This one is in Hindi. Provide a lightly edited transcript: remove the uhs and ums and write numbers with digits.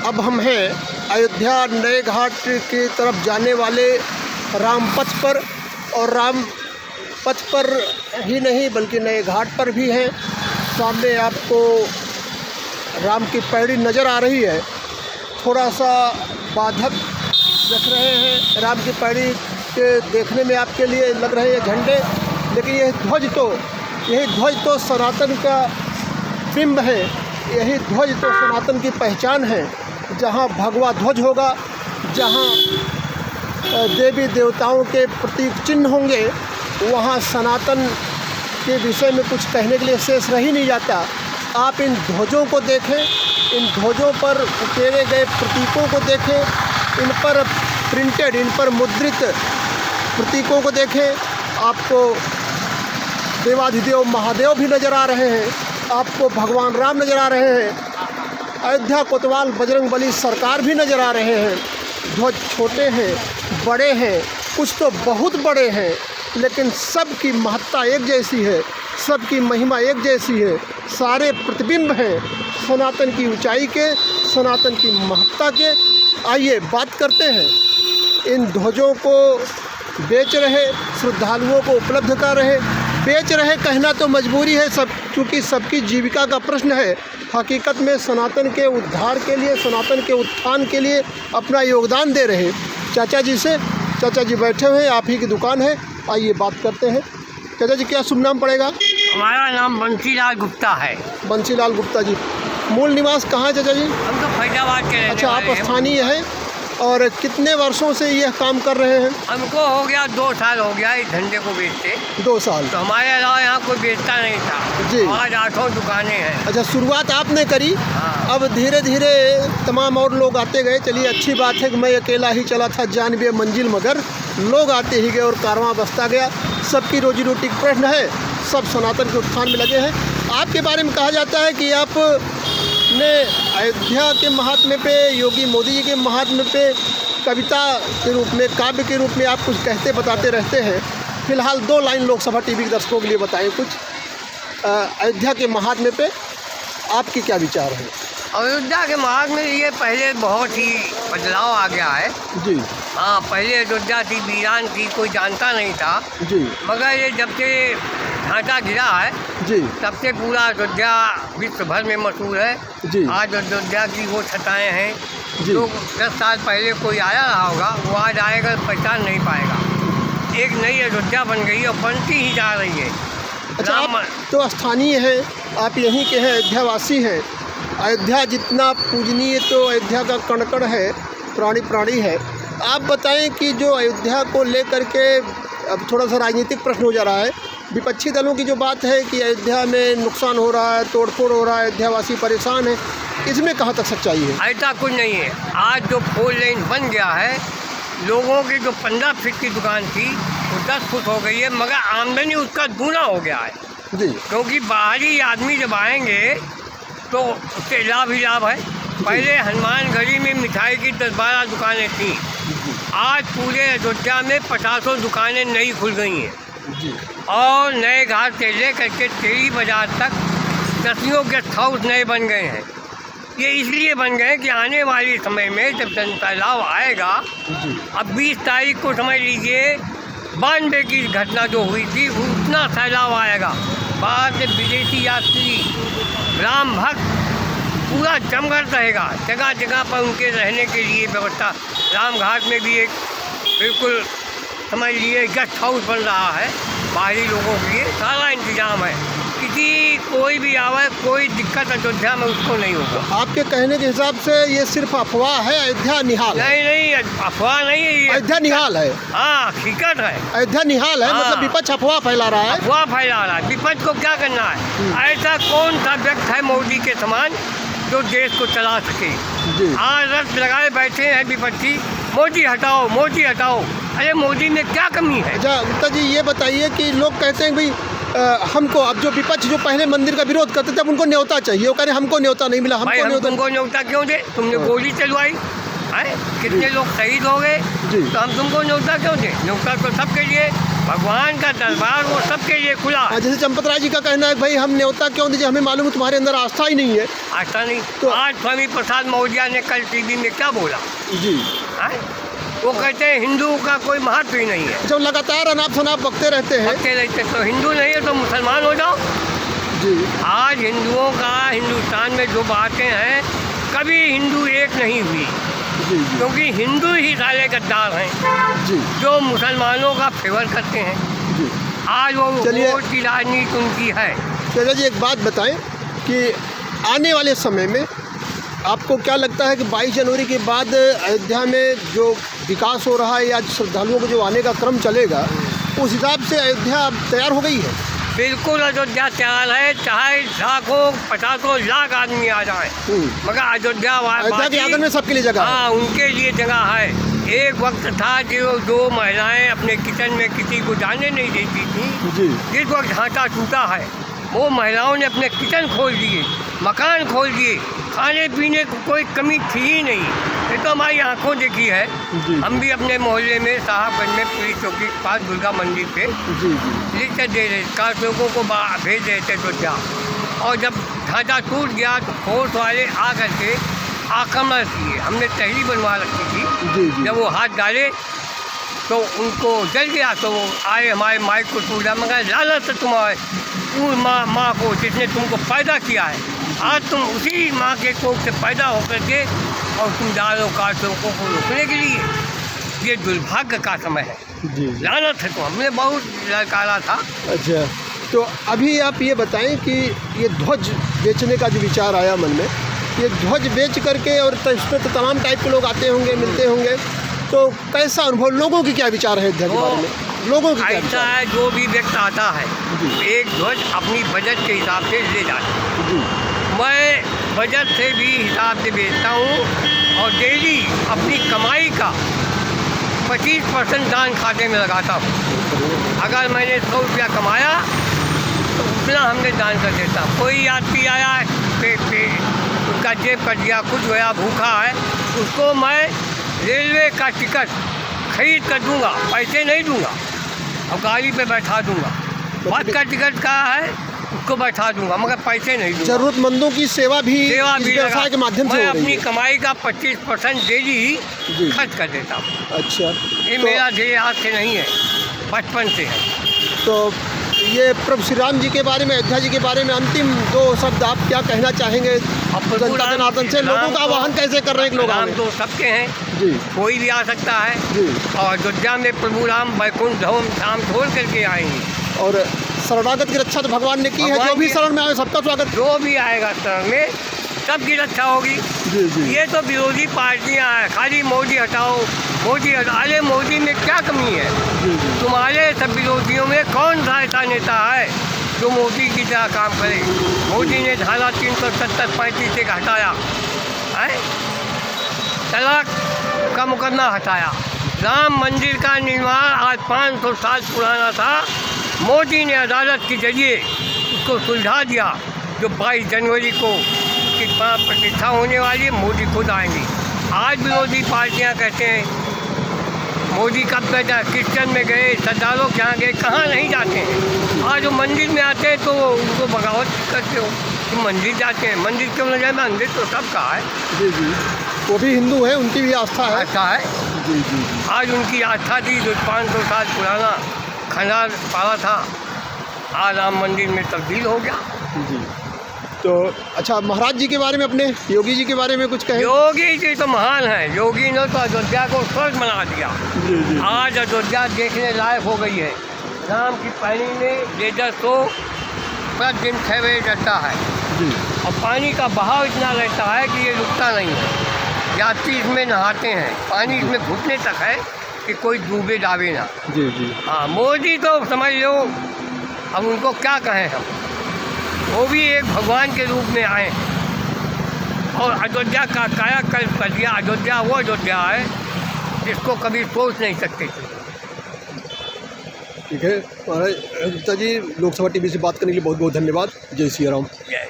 अब हम हैं अयोध्या नए घाट की तरफ जाने वाले राम पथ पर, और राम पथ पर ही नहीं बल्कि नए घाट पर भी हैं। सामने आपको राम की पैड़ी नज़र आ रही है। थोड़ा सा बाधक दिख रहे हैं राम की पैड़ी के देखने में आपके लिए लग रहे हैं झंडे, लेकिन यही ध्वज तो सनातन का बिंब है, यही ध्वज तो सनातन की पहचान है। जहाँ भगवा ध्वज होगा, जहाँ देवी देवताओं के प्रतीक चिन्ह होंगे, वहाँ सनातन के विषय में कुछ कहने के लिए शेष रह ही नहीं जाता। आप इन ध्वजों को देखें, इन ध्वजों पर उकेरे गए प्रतीकों को देखें, इन पर प्रिंटेड, इन पर मुद्रित प्रतीकों को देखें। आपको देवाधिदेव महादेव भी नज़र आ रहे हैं, आपको भगवान राम नज़र आ रहे हैं, अयोध्या कोतवाल बजरंगबली सरकार भी नज़र आ रहे हैं। ध्वज छोटे हैं, बड़े हैं, कुछ तो बहुत बड़े हैं, लेकिन सबकी महत्ता एक जैसी है, सबकी महिमा एक जैसी है। सारे प्रतिबिंब हैं सनातन की ऊंचाई के, सनातन की महत्ता के। आइए बात करते हैं। इन ध्वजों को बेच रहे, श्रद्धालुओं को उपलब्ध कर रहे, बेच रहे कहना तो मजबूरी है सब, क्योंकि सबकी जीविका का प्रश्न है। हकीकत में सनातन के उद्धार के लिए, सनातन के उत्थान के लिए अपना योगदान दे रहे चाचा जी से। चाचा जी बैठे हुए हैं, आप ही की दुकान है, आइए बात करते हैं। चाचा जी क्या शुभ नाम पड़ेगा? हमारा नाम बंसीलाल गुप्ता है। बंसीलाल गुप्ता जी, मूल निवास कहाँ है चाचा जी? हम तो फैजाबाद के रहने अच्छा, आप वाले हैं। स्थानीय हैं, और कितने वर्षों से यह काम कर रहे हैं? हमको हो गया 2 साल हो गया इस धंधे को बेचते। 2 साल। तो हमारे अलावा यहाँ कोई बेचता नहीं था जी। आज 8 दुकानें हैं। अच्छा, शुरुआत आपने करी, हाँ। अब धीरे धीरे तमाम और लोग आते गए। चलिए अच्छी बात है कि मैं अकेला ही चला था जानबे मंजिल, मगर लोग आते ही गए और कारवां बसता गया। सबकी रोजी रोटी का प्रश्न है, सब सनातन के उत्थान में लगे हैं। आपके बारे में कहा जाता है कि आपने अयोध्या के महात्म्य पे, योगी मोदी जी के महात्म्य पे कविता के रूप में, काव्य के रूप में आप कुछ कहते बताते रहते हैं। फिलहाल 2 लाइन लोकसभा टीवी के दर्शकों के लिए बताएं कुछ अयोध्या के महात्म्य पे आपके क्या विचार हैं? अयोध्या के मार्ग में ये पहले बहुत ही बदलाव आ गया है जी। हाँ, पहले अयोध्या थी, वीरान थी, कोई जानता नहीं था। जी। मगर ये जब से ढांचा गिरा है जी। तब से पूरा अयोध्या विश्व भर में मशहूर है। जी। आज अयोध्या की वो छटाएँ हैं जी। जो 10 साल पहले कोई आया रहा होगा, वो आज आएगा पहचान नहीं पाएगा। एक नई अयोध्या बन गई और बनती ही जा रही है। अच्छा, आप तो स्थानीय हैं, आप यहीं के हैं, अयोध्यावासी हैं। अयोध्या जितना पूजनीय तो अयोध्या का कण-कण है, प्राणी है। आप बताएं कि जो अयोध्या को लेकर के अब थोड़ा सा राजनीतिक प्रश्न हो जा रहा है, विपक्षी दलों की जो बात है कि अयोध्या में नुकसान हो रहा है, तोड़फोड़ हो रहा है, अयोध्यावासी परेशान है, इसमें कहाँ तक सच्चाई है? ऐसा कुछ नहीं है। आज जो 4 लेन बन गया है, लोगों की जो 15 फीट की दुकान थी वो 10 फुट हो गई है, मगर आमदनी उसका दूना हो गया है। जी। क्योंकि बाहरी आदमी जब आएंगे तो उससे लाभ ही लाभ है। पहले हनुमानगढ़ी में मिठाई की 10-12 दुकानें थीं, आज पूरे अयोध्या में 50 दुकानें नई खुल गई हैं। जी। और नए घाट से लेकर के टेरी बाजार तक 10 गेस्ट हाउस नए बन गए हैं। ये इसलिए बन गए कि आने वाले समय में जब जनसैलाब आएगा, अब 20 तारीख को समझ लीजिए 92 की घटना जो हुई थी, उतना सैलाब आएगा। बाहर से विदेशी यात्री, राम भक्त पूरा जमकर रहेगा। जगह जगह पर उनके रहने के लिए व्यवस्था, राम घाट में भी एक बिल्कुल समझ लिए गेस्ट हाउस बन रहा है, बाहरी लोगों के लिए सारा इंतजाम है। किसी कोई भी आवे, कोई दिक्कत अयोध्या में उसको नहीं होगा। आपके कहने के हिसाब से ये सिर्फ अफवाह है, अयोध्या निहाल है? नहीं, अफवाह नहीं है ये, अयोध्या निहाल है। हाँ, हकीकत है। अयोध्या निहाल है, हाँ। मतलब विपक्ष अफवाह फैला रहा है। अफवाह फैला रहा है। विपक्ष को क्या करना है? ऐसा कौन सा व्यक्ति है मोदी के समान जो देश को चला सके? जी। आज रस लगाए बैठे हैं विपक्षी, मोदी हटाओ, मोदी हटाओ। अरे मोदी में क्या कमी है? अच्छा गुप्ता जी, ये बताइए कि लोग कहते हैं भाई हमको, अब जो विपक्ष जो पहले मंदिर का विरोध करते थे, अब उनको न्योता चाहिए, वो कह रहे हमको न्योता नहीं मिला, भाई हमको हम तुमको न्योता क्यों दे? तुमने गोली चलवाई है, कितने लोग शहीद हो गए, जी। तो हम तुमको न्योता क्यों दें? न्योता तो सबके लिए भगवान का दरबार वो सबके लिए खुला है। जैसे चंपत राय जी का कहना है भाई हम न्योता क्यों दीजिए, हमें मालूम है तुम्हारे अंदर आस्था ही नहीं है। आस्था नहीं तो आज स्वामी प्रसाद मौर्य ने कल टीवी में क्या बोला जी, है? वो कहते हैं हिंदू का कोई महत्व ही नहीं है। जब लगातार अनाप शनाप बकते रहते हैं बकते रहते तो हिंदू नहीं है तो मुसलमान हो जाओ। जी आज हिंदुओं का हिंदुस्तान में जो बातें हैं कभी हिंदू एक नहीं हुई, जी जी क्योंकि हिंदू ही साले गद्दार हैं जी जो मुसलमानों का फेवर करते हैं। जी। आज वो चलिए। वोट की राजनीति उनकी है। चाचा जी एक बात बताएं कि आने वाले समय में आपको क्या लगता है कि 22 जनवरी के बाद अयोध्या में जो विकास हो रहा है या श्रद्धालुओं को जो आने का क्रम चलेगा उस हिसाब से अयोध्या तैयार हो गई है? बिल्कुल अयोध्या तैयार है, चाहे लाखों 50 लाख आदमी आ जाए, मगर अयोध्या के आंगन में सबके लिए जगह है। हाँ, उनके लिए जगह है। एक वक्त था जो महिलाएं अपने किचन में किसी को जाने नहीं देती थी, जी जिस वक्त ढांचा टूटा है वो महिलाओं ने अपने किचन खोल दिए, मकान खोल दिए, खाने पीने को कोई कमी थी ही नहीं। ये तो हमारी आंखों देखी है। जी हम भी अपने मोहल्ले में साहबगंज में पुलिस चौकी के पास दुर्गा मंदिर पे जी जी लिख कर दे रहे कार लोगों को भेज रहे थे तो क्या, और जब ढांचा टूट गया तो फोर्स वाले आ करके आक्रमण किए। हमने तहरी बनवा रखी थी, जी जी जब वो हाथ डाले तो उनको जल गया तो वो आए हमारे माइक को टूटा, मगर लालच तुम्हारे उस माँ को जिसने तुमको पैदा किया है, आज तुम उसी माँ के कोख से पैदा होकर के और तुम डालो कारतूकों को रोकने के लिए। ये दुर्भाग्य का समय है, जी। लानत है। तो हमने बहुत ललकारा था। अच्छा, तो अभी आप ये बताएं कि ये ध्वज बेचने का जो विचार आया मन में, ये ध्वज बेच करके और इस पर तो तमाम टाइप के लोग आते होंगे, मिलते होंगे, तो कैसा अनुभव, लोगों की क्या विचार है अयोध्या के बारे में? लोगों की क्या ऐसा विचार? है, जो भी व्यक्ति आता है जी। एक ध्वज अपनी बजट के हिसाब से ले जाता है। जी मैं बजट से भी हिसाब से बेचता हूँ और डेली अपनी कमाई का 25% दान खाते में लगाता हूँ। अगर मैंने 100 रुपया कमाया तो उतना हमने दान कर देता। कोई यात्री आया है पे उसका जेब कट गया, कुछ गया, भूखा है, उसको मैं रेलवे का टिकट खरीद कर दूंगा, पैसे नहीं दूंगा, और गाड़ी पे बैठा दूंगा। बस का टिकट का है उसको बैठा दूंगा, मगर पैसे नहीं दूंगा। जरूरतमंदों की सेवा भी इस व्यवसाय के माध्यम से मैं हो रही अपनी है। कमाई का 25% डेली जी। खर्च कर देता हूँ। अच्छा, ये तो मेरा ध्येय आज से नहीं है, बचपन से है। तो ये प्रभु श्री राम जी के बारे में, अयोध्या जी के बारे में अंतिम 2 शब्द आप क्या कहना चाहेंगे जनता जनार्दन से? लोगों का आह्वान कैसे कर रहे हैं कि लोग राम आएं? तो सबके हैं, जी कोई भी आ सकता है। जी। और अयोध्या में प्रभु राम वैकुंठ धाम छोड़ करके आएंगे। और शरणागत की रक्षा तो भगवान ने की है, भगवान जो भी की- शरण में आए सबका स्वागत। जो भी आएगा शरण में सबकी रक्षा होगी। जी जी ये तो विरोधी पार्टियां हैं, खाली मोदी हटाओ, मोदी हटाओ। अरे मोदी में क्या कमी है? जी जी तुम्हारे सब विरोधियों में कौन सा ऐसा नेता है जो मोदी की तरह काम करे? मोदी ने धारा 370-35 से हटाया है, तलाक का मुकदमा हटाया, राम मंदिर का निर्माण आज 500 साल पुराना था, मोदी ने अदालत के जरिए उसको सुलझा दिया। जो 22 जनवरी को उसकी प्रतिष्ठा होने वाली है, मोदी खुद आएंगे। आज विरोधी पार्टियां कहते हैं मोदी कब गए, क्रिश्चियन में गए, श्रद्धालुओं के यहाँ गए, कहाँ नहीं जाते हैं। आज वो मंदिर में आते हैं तो उनको बगावत करते हो कि मंदिर जाते हैं। मंदिर क्यों न जाए? मंदिर तो सबका है। जी जी, वो भी हिंदू है, उनकी भी आस्था है। अच्छा है। जी जी आज उनकी आस्था थी जो 500 साल पुराना खंडार पाला था, आज राम मंदिर में तब्दील हो गया। जी। तो अच्छा, महाराज जी के बारे में, अपने योगी जी के बारे में कुछ कहें? योगी जी तो महान है। योगी ने तो अयोध्या को स्वर्ग बना दिया। जी जी आज अयोध्या देखने लायक हो गई है। राम की पानी में लेजर शो प्रतिदिन 6 बजे रहता है जी और पानी का बहाव इतना रहता है कि ये रुकता नहीं है। यात्री इसमें नहाते हैं, पानी इसमें घुटने तक है कि कोई डूबे डाबे ना। जी जी हाँ, मोदी तो समझ लो, अब उनको क्या कहें हम, वो भी एक भगवान के रूप में आए और अयोध्या का कायाकल्प कर दिया। अयोध्या वो अयोध्या है जिसको कभी सोच नहीं सकते थे। ठीक है महाराज, जी लोकसभा टीवी से बात करने के लिए बहुत बहुत धन्यवाद। जय श्री राम। जय